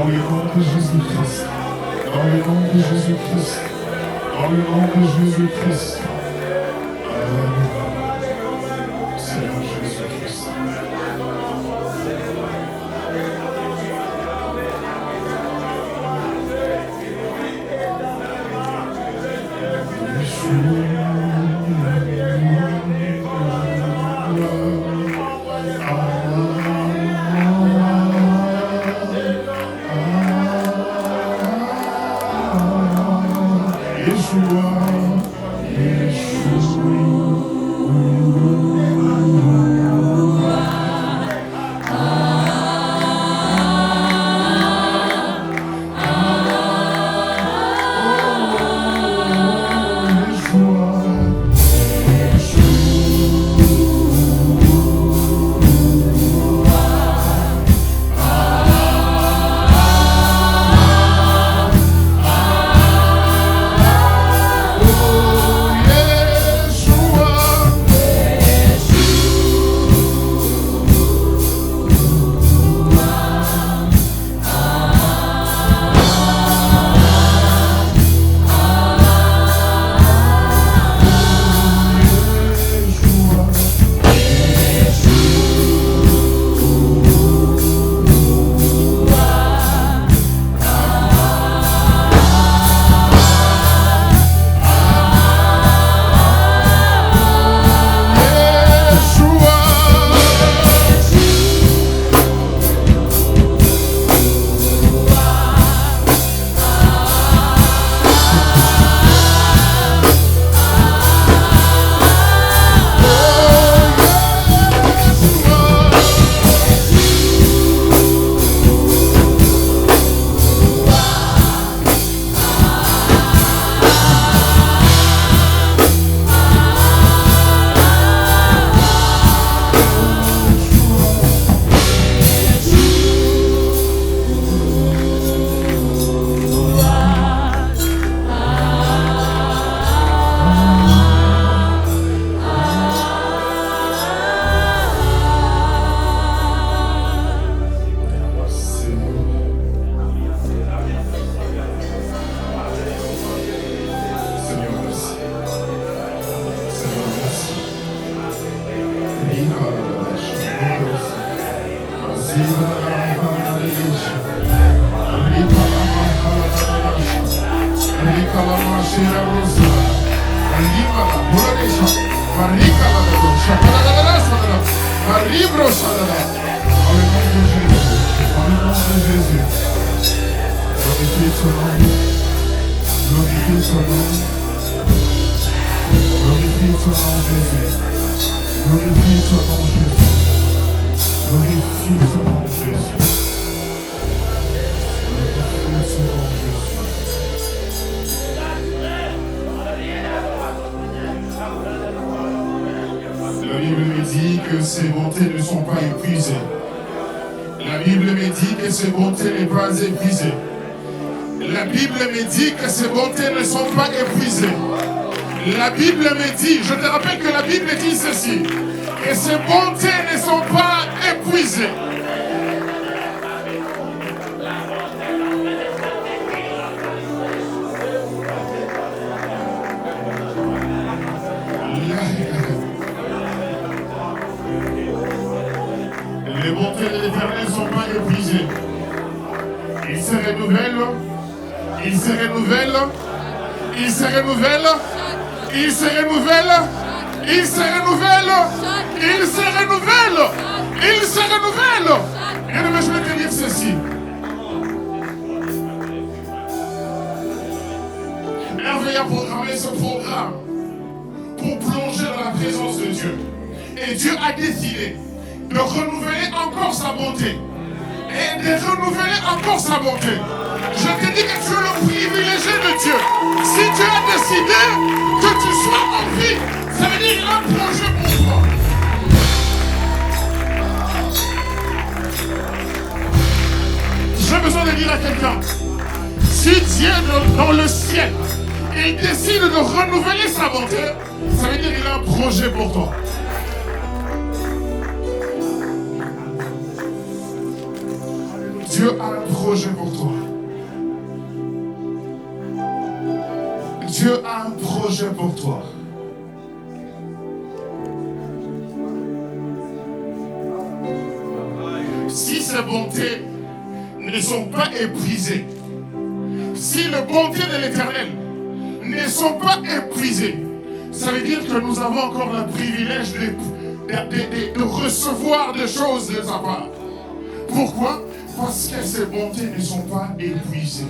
Dans le nom de Jésus-Christ. Dans le nom de Jésus-Christ. Dans le nom de Jésus-Christ. Alléluia. Seigneur Jésus-Christ. La Bible me dit, je te rappelle que la Bible dit ceci, que ses bontés ne sont pas épuisées. Les bontés de l'Éternel ne sont pas épuisées. Ils se renouvellent, ils se renouvellent, ils se renouvellent. Il se renouvelle, il se renouvelle, il se renouvelle, il se renouvelle. Bien aimé, je vais te dire ceci. Hervé a programmé ce programme pour plonger dans la présence de Dieu. Et Dieu a décidé de renouveler encore sa bonté. Et de renouveler encore sa bonté. Je te dis que tu es le privilégié de Dieu. Si Dieu a décidé que tu sois en vie, ça veut dire qu'il a un projet pour toi. J'ai besoin de dire à quelqu'un, si Dieu dans le ciel, il décide de renouveler sa bonté, ça veut dire qu'il a un projet pour toi. Dieu a un projet pour toi. Dieu a un projet pour toi. Si ces bontés ne sont pas épuisées, si les bontés de l'Éternel ne sont pas épuisées, ça veut dire que nous avons encore le privilège de recevoir des choses de sa part. Pourquoi? Parce que ces bontés ne sont pas épuisées.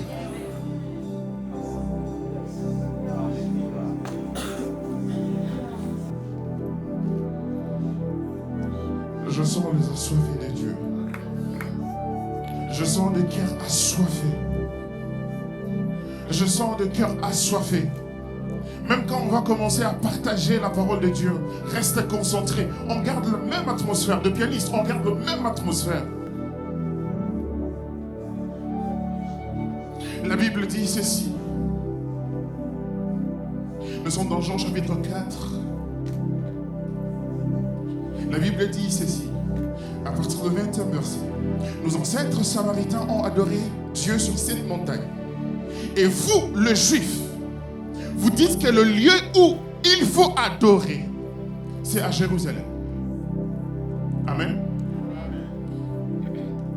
Je sens les assoiffés de Dieu. Je sens des cœurs assoiffés. Je sens des cœurs assoiffés. Même quand on va commencer à partager la parole de Dieu, reste concentré. On garde la même atmosphère de pianiste. On garde la même atmosphère. La Bible dit ceci. Nous sommes dans Jean chapitre 4. La Bible dit ceci. À partir du 20e verset. Nos ancêtres samaritains ont adoré Dieu sur cette montagne. Et vous, les Juifs, vous dites que le lieu où il faut adorer, c'est à Jérusalem. Amen.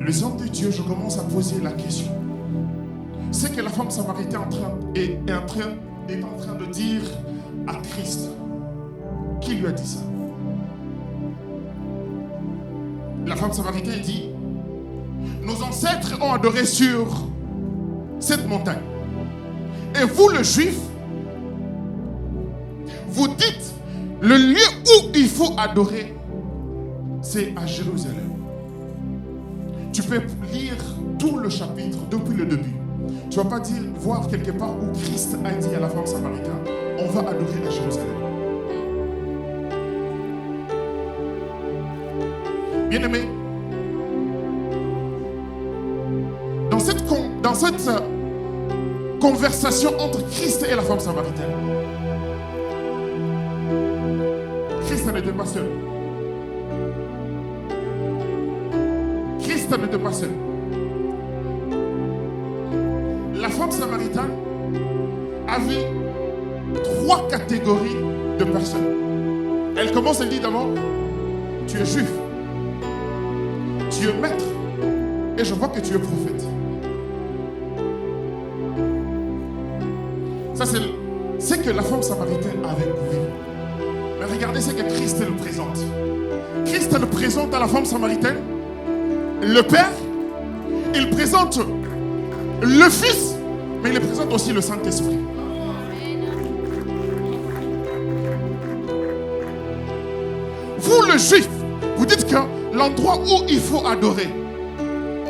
Les hommes de Dieu, je commence à poser la question. C'est que la femme samaritaine est en train de dire à Christ. Qui lui a dit ça? La femme samaritaine dit, nos ancêtres ont adoré sur cette montagne. Et vous, le Juif, vous dites, le lieu où il faut adorer, c'est à Jérusalem. Tu peux lire tout le chapitre depuis le début. Tu ne vas pas voir quelque part où Christ a dit à la femme samaritaine, on va adorer à Jérusalem. Bien-aimé, dans cette conversation entre Christ et la femme samaritaine, Christ n'était pas seul. Christ n'était pas seul. La femme samaritaine avait 3 catégories de personnes. Elle commence, elle dit d'abord, tu es juif. Tu es maître et je vois que tu es prophète. Ça, c'est ce que la femme samaritaine avait compris. Mais regardez ce que Christ le présente. Christ le présente à la femme samaritaine, le Père, il présente le Fils, mais il présente aussi le Saint-Esprit. Vous, le Juif, vous dites que l'endroit où il faut adorer,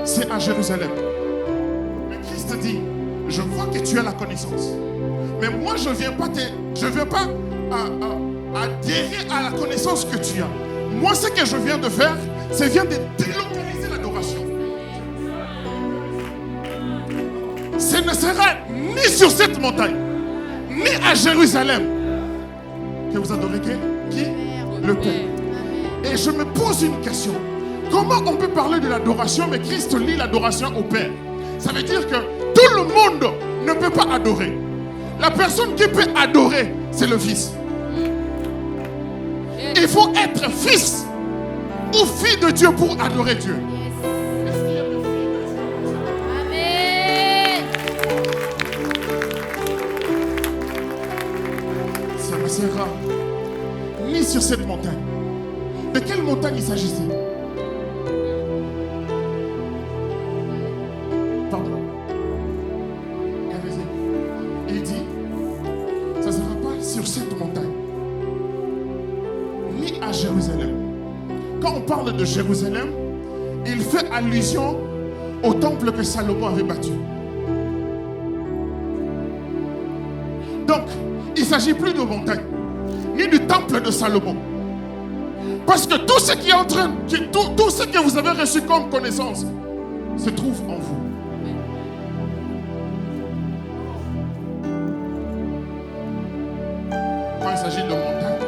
c'est à Jérusalem. Mais Christ dit, je vois que tu as la connaissance. Mais moi, je ne viens pas adhérer à la connaissance que tu as. Moi, ce que je viens de faire, c'est de délocaliser l'adoration. Ce ne sera ni sur cette montagne, ni à Jérusalem que vous adorez qui? Le Père. Et je me pose une question. Comment on peut parler de l'adoration, mais Christ lie l'adoration au Père? Ça veut dire que tout le monde ne peut pas adorer. La personne qui peut adorer, c'est le Fils. Il faut être fils ou fille de Dieu pour adorer Dieu. Amen. Ça ne sera ni sur cette montagne. De quelle montagne il s'agissait? Pardon. Il dit, ça ne sera pas sur cette montagne, ni à Jérusalem. Quand on parle de Jérusalem, il fait allusion au temple que Salomon avait bâti. Donc, il ne s'agit plus de montagne, ni du temple de Salomon. Parce que tout ce qui est en train, tout ce que vous avez reçu comme connaissance, se trouve en vous. Quand il s'agit de montagne,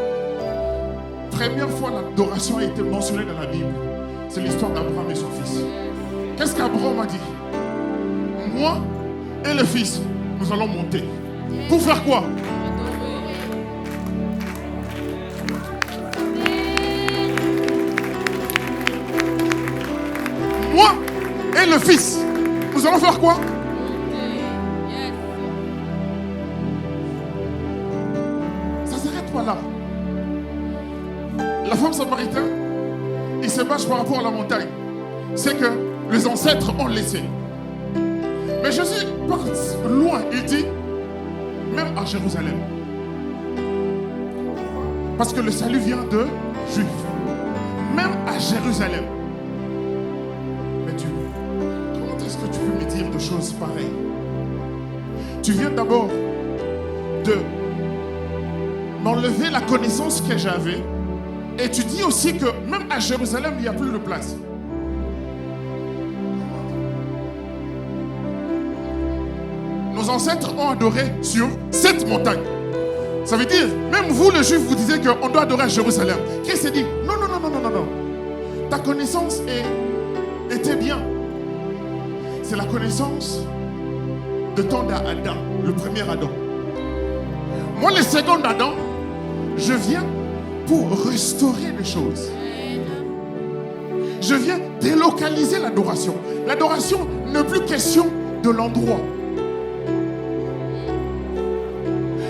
première fois l'adoration a été mentionnée dans la Bible, c'est l'histoire d'Abraham et son fils. Qu'est-ce qu'Abraham a dit? Moi et le fils, nous allons monter. Pour faire quoi? Moi et le fils, nous allons faire quoi? Ça s'arrête pas là. La femme samaritaine, il se bâche par rapport à la montagne. C'est que les ancêtres ont laissé. Mais Jésus part loin, il dit, même à Jérusalem. Parce que le salut vient de Juifs. Même à Jérusalem. Mais Dieu, comment est-ce que tu peux me dire de choses pareilles? Tu viens d'abord de m'enlever la connaissance que j'avais. Et tu dis aussi que même à Jérusalem, il n'y a plus de place. Nos ancêtres ont adoré sur cette montagne. Ça veut dire, même vous les Juifs, vous disiez qu'on doit adorer à Jérusalem. Christ s'est dit, non. Ta connaissance était bien. C'est la connaissance de ton Adam, le premier Adam. Moi, le second Adam, je viens pour restaurer les choses. Je viens délocaliser l'adoration. L'adoration n'est plus question de l'endroit.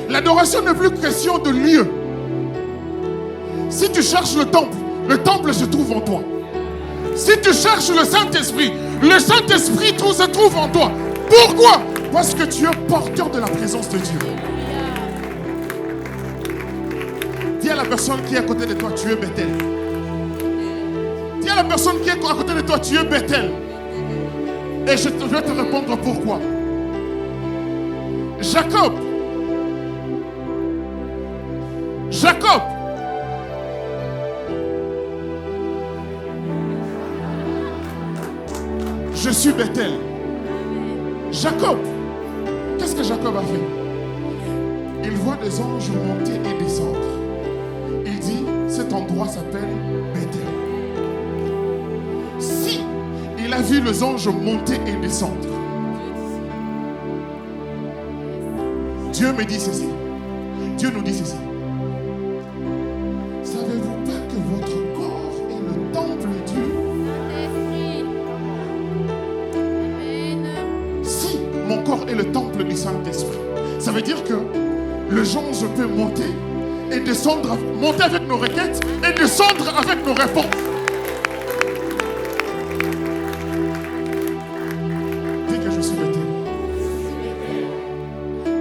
L'adoration n'est plus question de lieu. Si tu cherches le temple se trouve en toi. Si tu cherches le Saint-Esprit se trouve en toi. Pourquoi? Parce que tu es porteur de la présence de Dieu. Dis à la personne qui est à côté de toi, tu es Bethel. Dis à la personne qui est à côté de toi, tu es Bethel. Et je vais te répondre pourquoi. Jacob, je suis Bethel. Jacob, qu'est-ce que Jacob a fait? Il voit des anges monter et descendre. Il dit, cet endroit s'appelle Bethel. Si il a vu les anges monter et descendre, Dieu me dit ceci. Dieu nous dit ceci. Savez-vous pas que votre corps est le temple de Dieu? Si mon corps est le temple du Saint-Esprit, ça veut dire que le ange peut monter et descendre, monter avec nos requêtes et descendre avec nos réponses. Dis que je suis Bethel.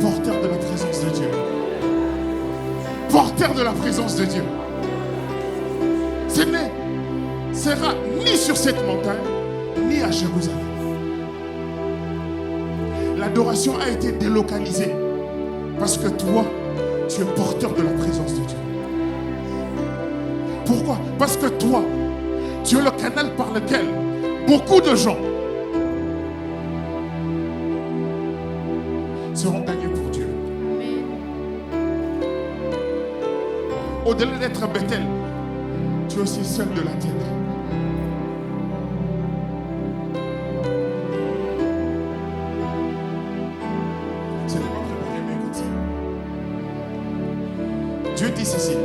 Porteur de la présence de Dieu. Porteur de la présence de Dieu. Ce sera ni sur cette montagne, ni à Jérusalem. L'adoration a été délocalisée parce que toi, tu es porteur de la présence de Dieu. Pourquoi? Parce que toi, tu es le canal par lequel beaucoup de gens seront gagnés pour Dieu. Au-delà d'être Bethel, tu es aussi seul de la terre. Ce n'est pas préparé, mais écoute ça. Dieu dit ceci.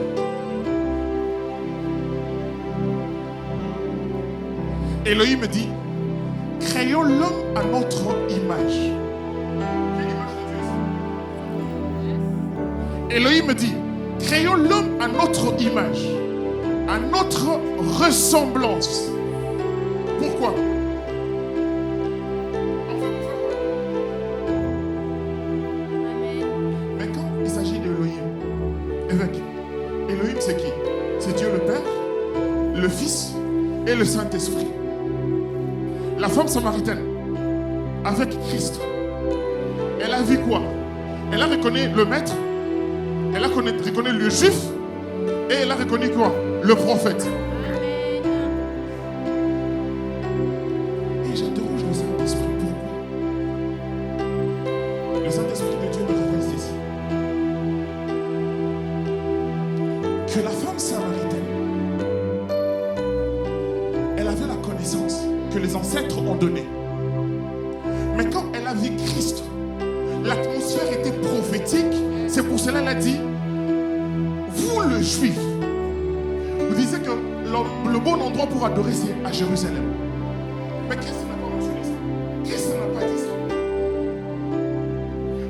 Elohim dit, créons l'homme à notre image. Elohim dit, créons l'homme à notre image, à notre ressemblance. Pourquoi? Mais quand il s'agit d'Elohim, évêque, Elohim c'est qui? C'est Dieu le Père, le Fils et le Saint-Esprit. La femme samaritaine, avec Christ, elle a vu quoi? Elle a reconnu le maître, elle a reconnu le juif, et elle a reconnu quoi? Le prophète. Et j'interroge le Saint-Esprit, pourquoi? Le Saint-Esprit de Dieu me révèle ceci. Que la femme samaritaine, elle avait la connaissance que les ancêtres ont donné. Mais quand elle a vu Christ, l'atmosphère était prophétique. C'est pour cela qu'elle a dit, vous le juif, vous disiez que le bon endroit pour adorer c'est à Jérusalem. Mais Christ n'a pas mentionné ça. Christ n'a pas dit ça.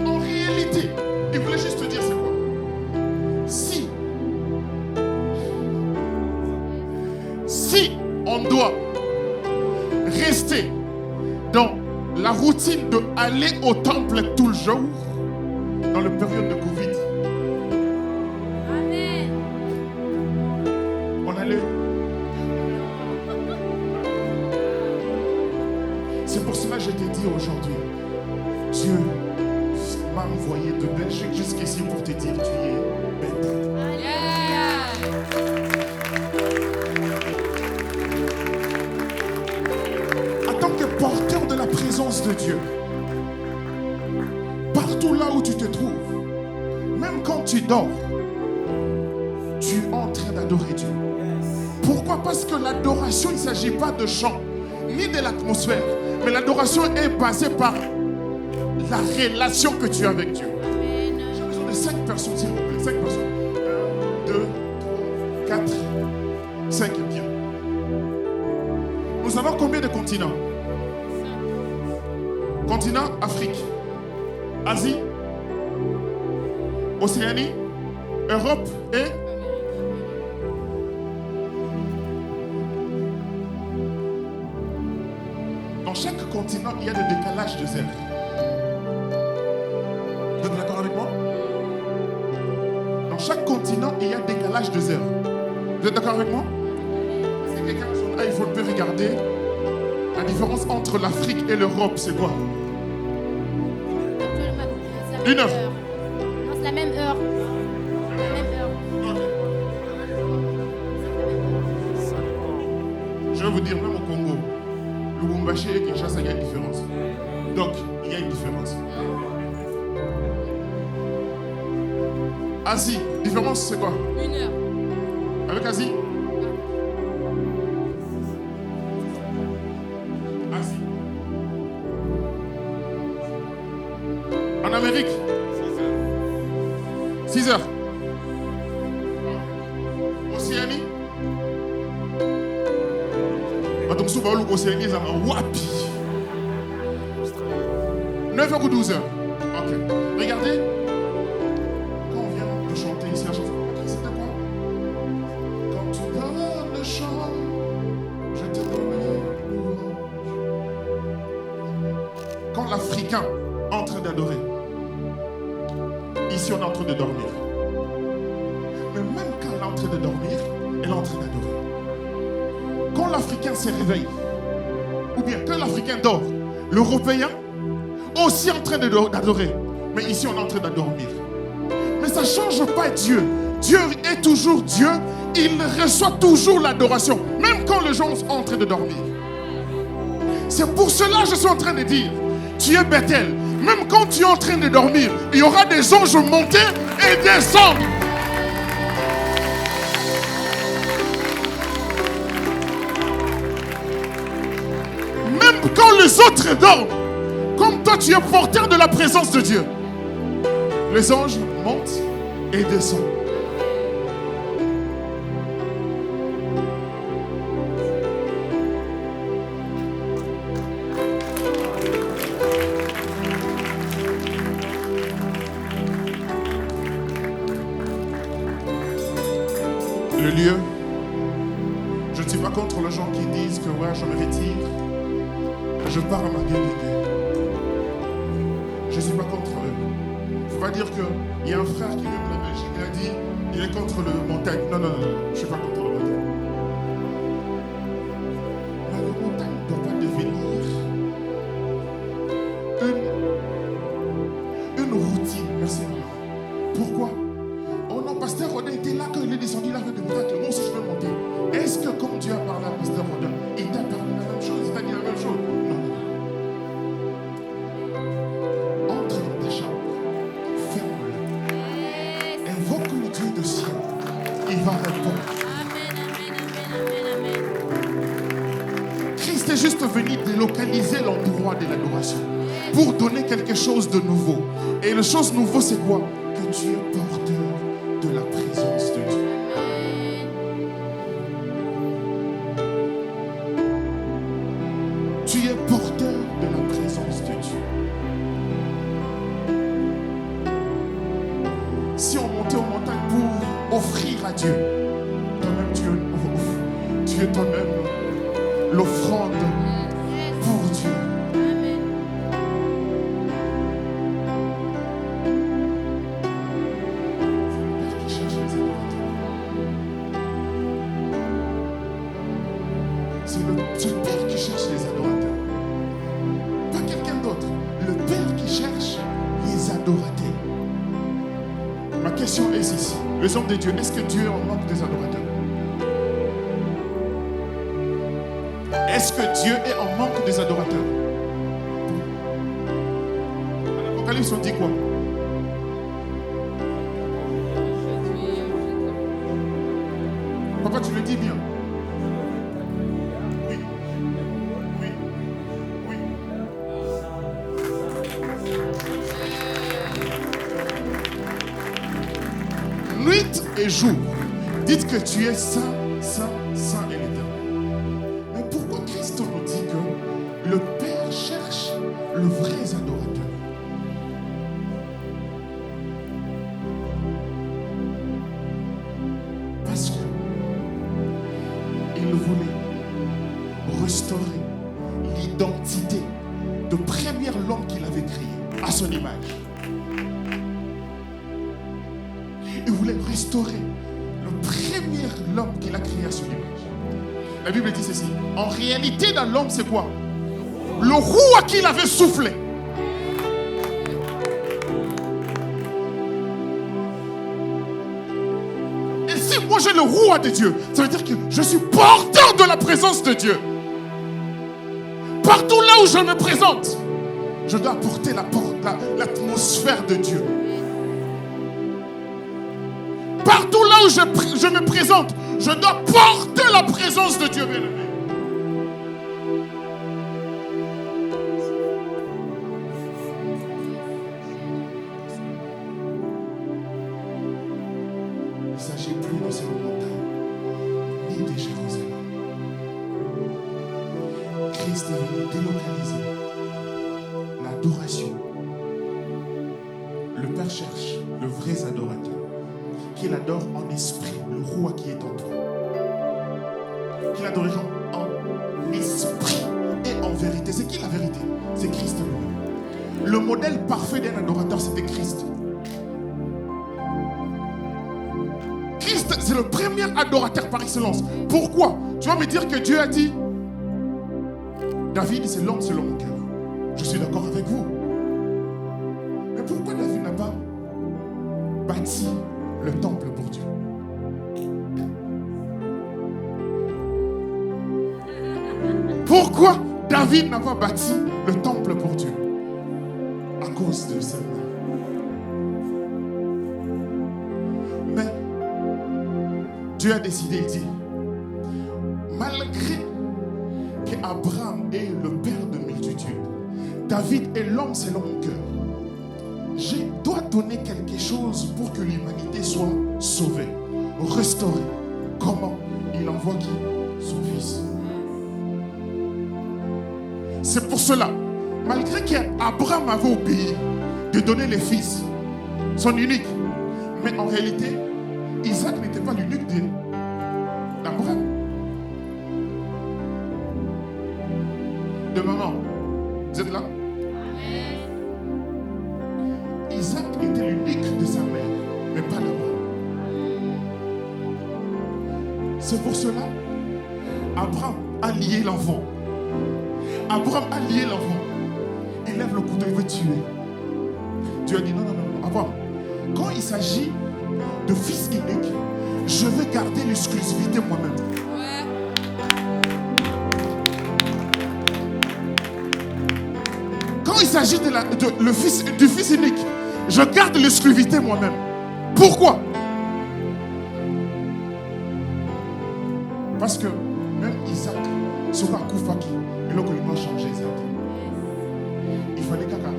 En réalité, il voulait juste te dire c'est quoi? Si on doit rester dans la routine de aller au temple tout le jour, dans la période de Covid, Amen. on allait. C'est pour cela que je t'ai dit aujourd'hui, Dieu m'a envoyé de Belgique jusqu'ici pour te dire tu es bête. En tant que porteur de la présence de Dieu, partout là où tu te trouves, même quand tu dors, tu es en train d'adorer Dieu. Pourquoi? Parce que l'adoration, il ne s'agit pas de chant, ni de l'atmosphère, mais l'adoration est basée par la relation que tu as avec Dieu. J'ai besoin de 5 personnes, s'il vous plaît. 5 personnes. 1, 2, 3, 4, 5, bien. Nous avons combien de continents? Continent Afrique, Asie, Océanie, Europe et dans chaque continent, il y a des décalages de heures. Vous êtes d'accord avec moi? Dans chaque continent, il y a un décalage de heures. Vous êtes d'accord avec moi? Si quelqu'un a son iPhone peut regarder la différence entre l'Afrique et l'Europe, c'est quoi? 1 heure. Non, c'est la même heure. La même heure. Je vais vous dire, même au Congo, Lubumbashi et Kinshasa, il y a une différence. Donc, il y a une différence. Asie, différence, c'est quoi? 1 heure. Avec Asie? Asie. En Amérique? 6 heures. Océanie? Donc, souvent, l'Océanie, ça va wapi. 9 heures ou 12 heures. Ok. Regardez. Quand on vient de chanter ici la chanson, c'était quoi? Quand tu donnes le chant, je te donne louange. Quand l'Africain est en train d'adorer, ici on est en train de dormir. Mais même quand elle est en train de dormir, elle est en train d'adorer. Quand l'Africain se réveille, ou bien quand l'Africain dort, l'Européen aussi en train d'adorer. Mais ici, on est en train d'adormir. Mais ça ne change pas Dieu. Dieu est toujours Dieu. Il reçoit toujours l'adoration, même quand les gens sont en train de dormir. C'est pour cela que je suis en train de dire, tu es Bethel. Même quand tu es en train de dormir, il y aura des anges monter et descendre. Même quand les autres dorment, comme toi tu es porteur de la présence de Dieu, les anges montent et descendent. Le lieu, je ne suis pas contre les gens qui disent que ouais, je me retire, je pars à ma guérison. Je ne suis pas contre eux. Il ne faut pas dire qu'il y a un frère qui vient de la Belgique, il a dit il est contre le montagne. Non, non, non, je ne suis pas contre le montagne. Mais le montagne ne doit pas devenir une routine. Merci. Pourquoi? Oh non, pasteur Rodin était là quand il est descendu, il a fait des miracles. Moi aussi je peux monter. Est-ce que quand Dieu a parlé à pasteur Rodin, il t'a parlé la même chose? Il t'a dit la même chose? Non, non, non. Entre dans ta chambre, ferme-le. Invoque le Dieu de ciel. Il va répondre. Amen. roi de l'adoration. Pour donner quelque chose de nouveau. Et la chose nouveau, c'est quoi? Que tu es porteur de la présence de Dieu. Tu es porteur de la présence de Dieu. Si on montait aux montagnes pour offrir à Dieu, toi-même tu es toi-même l'offrande pour Dieu. C'est le Père qui cherche les adorateurs. Pas quelqu'un d'autre. Le Père qui cherche les adorateurs. Ma question est ceci. Les hommes de Dieu, est-ce que Dieu est en manque des adorateurs? Est-ce que Dieu est en manque des adorateurs? En Apocalypse, on dit quoi? Papa, tu le dis bien. Oui. Oui. Oui. Nuit et jour, dites que tu es saint, saint, saint et l'éternel. Mais pourquoi Christ nous dit que le Père cherche le vrai adorateur? Parce que il voulait restaurer l'identité de premier l'homme qu'il avait créé à son image. Il voulait restaurer le premier l'homme qu'il a créé à son image. La Bible dit ceci. En réalité, dans l'homme, c'est quoi? Le roi qu'il avait soufflé. Et si moi j'ai le roi de Dieu, ça veut dire que je suis porteur de la présence de Dieu. Partout là où je me présente, je dois apporter l'atmosphère de Dieu. Partout là où je me présente, je dois porter la présence de Dieu, bien-aimé. Il ne s'agit plus de ces montagnes, ni de Jérusalem. Christ est venu délocaliser l'adoration. Le Père cherche le vrai adorateur. Qu'il adore en esprit le roi qui est en toi. Qu'il adorera en esprit et en vérité. C'est qui la vérité? C'est Christ lui-même. Le modèle parfait d'un adorateur, c'était Christ. Christ, c'est le premier adorateur par excellence. Pourquoi? Tu vas me dire que Dieu a dit David, c'est l'homme selon mon cœur. Je suis d'accord avec vous. Mais pourquoi David n'a pas bâti le temple pour Dieu? Pourquoi David n'a pas bâti le temple pour Dieu? À cause de ça. Mais Dieu a décidé, il dit, malgré qu'Abraham est le père de multitudes, David est l'homme selon mon cœur. Je dois donner quelque chose pour que l'humanité soit sauvée, restaurée. Comment? Il envoie qui? Son fils. C'est pour cela, malgré qu'Abraham avait obéi de donner les fils, son unique, mais en réalité, Isaac n'était pas l'unique d'Abraham. De maman, vous êtes là? Isaac était l'unique de sa mère, mais pas d'Abraham. C'est pour cela, Abraham a lié l'enfant. Abraham a lié l'enfant. Il lève le couteau, il veut tuer. Dieu a dit non, non, non, Abraham, quand il s'agit de fils unique, je vais garder l'exclusivité moi-même. Quand il s'agit du fils unique, je garde l'exclusivité moi-même. Pourquoi? Parce que même Isaac, ce pas Koufaki, il a changé Isaac. fallait caca.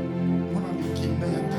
On a mis qui d'ailleurs.